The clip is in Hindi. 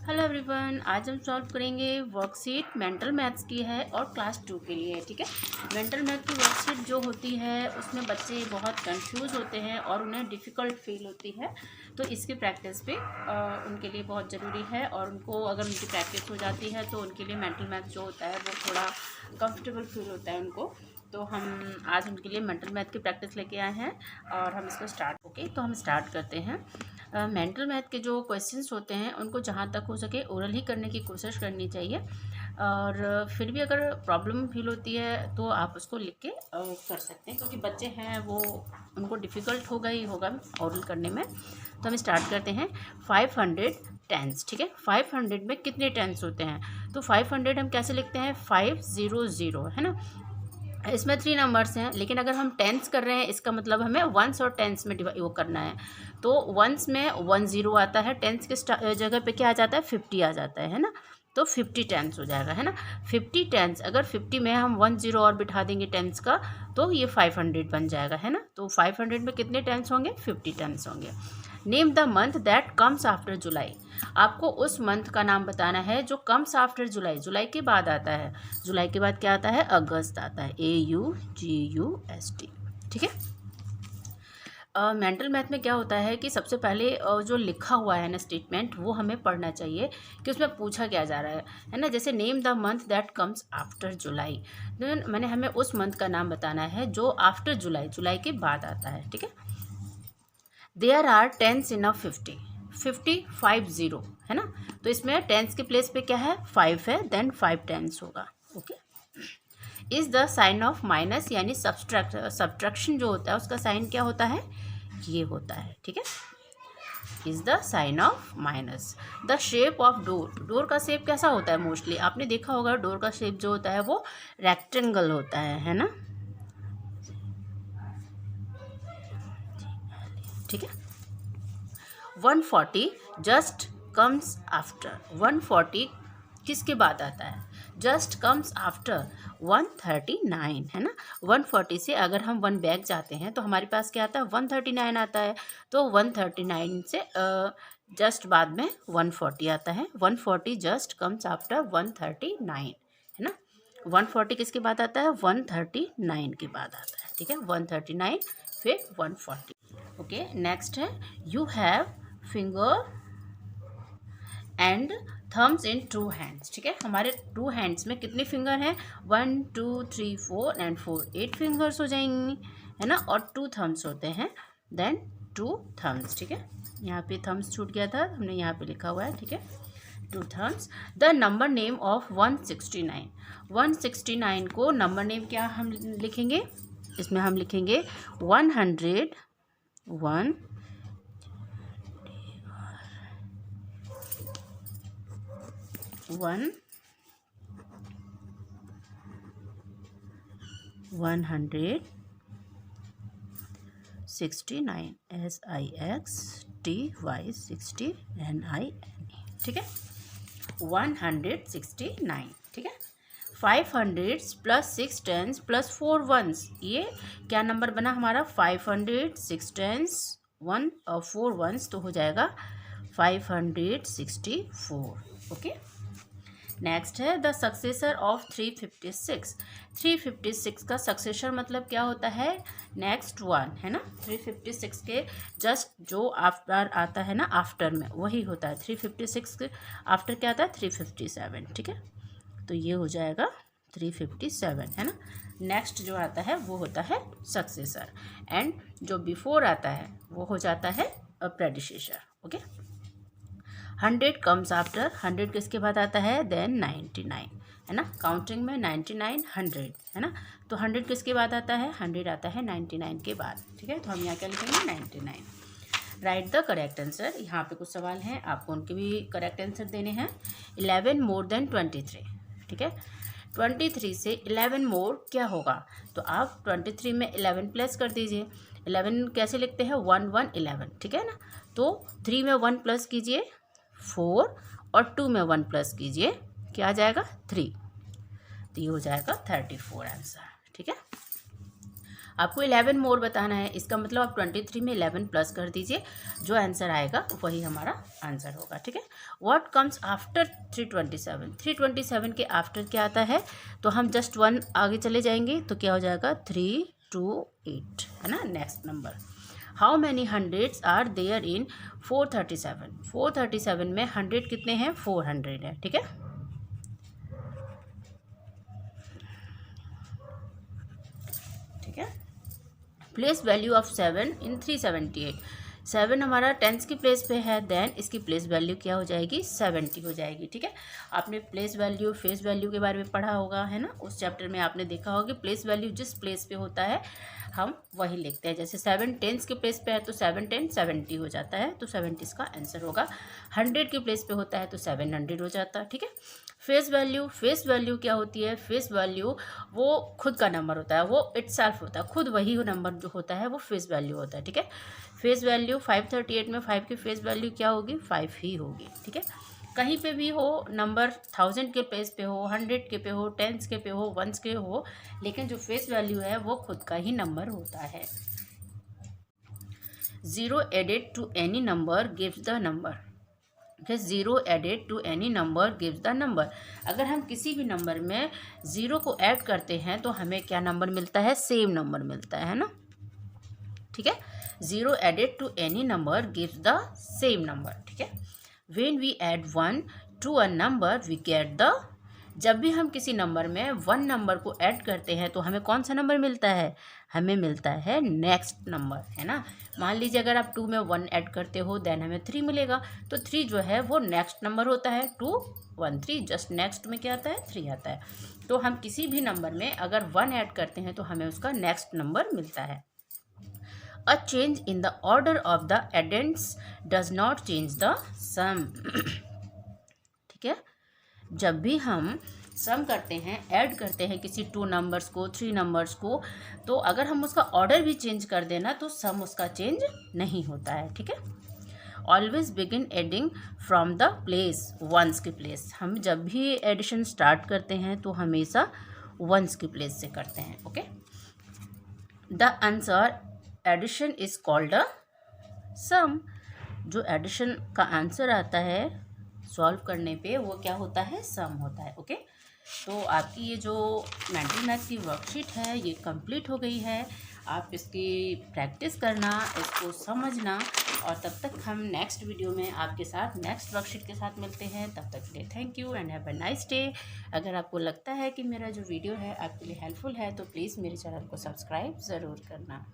हेलो एवरीवन, आज हम सॉल्व करेंगे वर्कशीट मेंटल मैथ्स की है और क्लास 2 के लिए। ठीक है, मेंटल मैथ की वर्कशीट जो होती है उसमें बच्चे बहुत कंफ्यूज होते हैं और उन्हें डिफ़िकल्ट फील होती है, तो इसकी प्रैक्टिस भी उनके लिए बहुत ज़रूरी है। और उनको अगर उनकी प्रैक्टिस हो जाती है तो उनके लिए मेंटल मैथ जो होता है वो थोड़ा कंफर्टेबल फील होता है उनको। तो हम आज उनके लिए मेंटल मैथ की प्रैक्टिस लेके आए हैं और हम इसको तो हम स्टार्ट करते हैं। मेंटल मैथ के जो क्वेश्चंस होते हैं उनको जहाँ तक हो सके ओरल ही करने की कोशिश करनी चाहिए, और फिर भी अगर प्रॉब्लम फील होती है तो आप उसको लिख के कर सकते हैं, क्योंकि बच्चे हैं वो उनको डिफ़िकल्ट होगा ही होगा ओरल करने में। तो हम स्टार्ट करते हैं। 500 टेंस। ठीक है, 500 में कितने टेंस होते हैं? तो 500 हम कैसे लिखते हैं? 500 है ना। इसमें 3 नंबर्स हैं, लेकिन अगर हम टेंस कर रहे हैं इसका मतलब हमें वंस और टेंस में वो करना है। तो वंस में 10 आता है, टेंस के जगह पे क्या आ जाता है? 50 आ जाता है ना। तो 50 टेंस हो जाएगा, है ना। 50 टेंस, अगर 50 में हम 10 और बिठा देंगे टेंस का तो ये 500 बन जाएगा, है ना। तो 500 में कितने टेंस होंगे? 50 टेंस होंगे। Name the month that comes after July. आपको उस मंथ का नाम बताना है जो कम्स आफ्टर जुलाई, जुलाई के बाद आता है। जुलाई के बाद क्या आता है? अगस्त आता है, AUGUST। ठीक है। मेंटल मैथ में क्या होता है कि सबसे पहले जो लिखा हुआ है ना स्टेटमेंट, वो हमें पढ़ना चाहिए कि उसमें पूछा क्या जा रहा है ना। जैसे name the month that comes after July, तो मैंने हमें उस मंथ का नाम बताना है जो आफ्टर जुलाई, जुलाई के बाद आता है। ठीक है। देयर आर टेंस इन अ 50, 50 है ना। तो इसमें टेंस के प्लेस पे क्या है? 5 है, देन 5 टेंस होगा। Okay. Is the sign of minus, यानी सब्ट्रैक्शन जो होता है उसका साइन क्या होता है? ये होता है। ठीक है, is the sign of minus. The shape of door, door का शेप कैसा होता है? मोस्टली आपने देखा होगा डोर का शेप जो होता है वो रेक्टेंगल होता है ना। ठीक है। 140 जस्ट कम्स आफ्टर, 140 किसके बाद आता है? जस्ट कम्स आफ्टर 139, है ना। 140 से अगर हम 1 बैक जाते हैं तो हमारे पास क्या आता है? 139 आता है। तो 139 से जस्ट बाद में 140 आता है। 140 जस्ट कम्स आफ्टर 139, है ना। 140 किसके बाद आता है? 139 के बाद आता है। ठीक है, 139 फिर 140। ओके, नेक्स्ट है you have finger and thumbs in 2 hands. ठीक है, हमारे 2 हैंड्स में कितने फिंगर हैं? 1 2 3 4 एंड 4, 8 फिंगर्स हो जाएंगी, है ना। और 2 थम्स होते हैं, देन 2 थम्स। ठीक है, यहाँ पे थम्स छूट गया था, हमने यहाँ पे लिखा हुआ है। ठीक है, 2 thumbs. The number name of 169, 169 को नंबर नेम क्या हम लिखेंगे? इसमें हम लिखेंगे 100 1 1 169 SIXTY 60 NINE। ठीक है, 169। ठीक है। 500 प्लस 6 टेंस प्लस 4 वंस, ये क्या नंबर बना हमारा? 500, 6 टेंस 1 और 4 वंस, तो हो जाएगा 564। ओके। नेक्स्ट है द सक्सेसर ऑफ 356, 356 का सक्सेसर मतलब क्या होता है? नेक्स्ट वन, है ना। 356 के जस्ट जो आफ्टर आता है ना, आफ्टर में वही होता है। 356 के आफ्टर क्या आता है? 357। ठीक है, तो ये हो जाएगा 357, है ना। नेक्स्ट जो आता है वो होता है सक्सेसर, एंड जो बिफोर आता है वो हो जाता है प्रेडिसेसर। ओके। 100 कम्स आफ्टर, 100 किसके बाद आता है? देन 99, है ना। काउंटिंग में 99 100, है ना। तो 100 किसके बाद आता है? 100 आता है 99 के बाद। ठीक है, तो हम यहाँ क्या लिखेंगे? 99। Right the correct answer. यहाँ पे कुछ सवाल हैं, आपको उनके भी करेक्ट आंसर देने हैं। 11 मोर देन 23। ठीक है, 23 से 11 मोर क्या होगा? तो आप 23 में 11 प्लस कर दीजिए। 11 कैसे लिखते हैं? 1 1 11। ठीक है ना। तो 3 में 1 प्लस कीजिए 4, और 2 में 1 प्लस कीजिए, क्या आ जाएगा? 3। तो ये हो जाएगा 34 आंसर। ठीक है। आपको 11 मोर बताना है, इसका मतलब आप 23 में 11 प्लस कर दीजिए, जो आंसर आएगा वही हमारा आंसर होगा, ठीक है। व्हाट कम्स आफ्टर 327, 327 के आफ्टर क्या आता है, तो हम जस्ट 1 आगे चले जाएंगे तो क्या हो जाएगा 328, है ना, next number. How many hundreds are there in 437, 437 में 100 कितने हैं, 400 है, ठीक है। ठीक है, प्लेस वैल्यू ऑफ 7 इन 378, 7 हमारा टेंस की प्लेस पे है, देन इसकी प्लेस वैल्यू क्या हो जाएगी, 70 हो जाएगी, ठीक है। आपने प्लेस वैल्यू फेस वैल्यू के बारे में पढ़ा होगा, है ना, उस चैप्टर में आपने देखा होगा कि प्लेस वैल्यू जिस प्लेस पे होता है हम वही लिखते हैं। जैसे 7 टेंस के प्लेस पे है तो 7 10 70 हो जाता है, तो 70 इसका आंसर होगा। 100 के प्लेस पे होता है तो 700 हो जाता है, ठीक है। फेस वैल्यू, फेस वैल्यू क्या होती है, फेस वैल्यू वो खुद का नंबर होता है, वो इटसेल्फ होता है, खुद वही नंबर जो होता है वो फेस वैल्यू होता है, ठीक है। फेस वैल्यू 538 में 5 की फेस वैल्यू क्या होगी, 5 ही होगी, ठीक है। कहीं पे भी हो नंबर 1000 के प्लेस पे हो, 100 के पे हो, टेंस के पे हो, वंस के हो, लेकिन जो फेस वैल्यू है वो खुद का ही नंबर होता है। 0 added to any number gives the number, फिर 0 added to any number gives the number. अगर हम किसी भी नंबर में 0 को ऐड करते हैं तो हमें क्या नंबर मिलता है, सेम नंबर मिलता है ना, ठीक है। 0 added to any number gives the same number, ठीक है। When we add 1 to a number we get the, जब भी हम किसी नंबर में 1 नंबर को ऐड करते हैं तो हमें कौन सा नंबर मिलता है, हमें मिलता है नेक्स्ट नंबर, है ना। मान लीजिए अगर आप 2 में 1 ऐड करते हो देन हमें 3 मिलेगा, तो 3 जो है वो नेक्स्ट नंबर होता है, 2 1 3, जस्ट नेक्स्ट में क्या आता है, 3 आता है। तो हम किसी भी नंबर में अगर 1 ऐड करते हैं तो हमें उसका नेक्स्ट नंबर मिलता है। A change in the order of the addends does not change the sum, ठीक है। जब भी हम सम करते हैं, ऐड करते हैं किसी 2 नंबर्स को, 3 नंबर्स को, तो अगर हम उसका ऑर्डर भी चेंज कर देना तो सम उसका चेंज नहीं होता है, ठीक है। Always begin adding from the place ones की प्लेस, हम जब भी एडिशन स्टार्ट करते हैं तो हमेशा वंस की प्लेस से करते हैं, okay. The answer addition is called a sum, जो एडिशन का आंसर आता है सॉल्व करने पे वो क्या होता है, सम होता है, ओके। तो आपकी ये जो मेंटल मैथ की वर्कशीट है ये कंप्लीट हो गई है। आप इसकी प्रैक्टिस करना, इसको समझना, और तब तक हम नेक्स्ट वीडियो में आपके साथ नेक्स्ट वर्कशीट के साथ मिलते हैं। तब तक के लिए thank you and have a nice day. अगर आपको लगता है कि मेरा जो वीडियो है आपके लिए हेल्पफुल है तो प्लीज़ मेरे चैनल को सब्सक्राइब ज़रूर करना।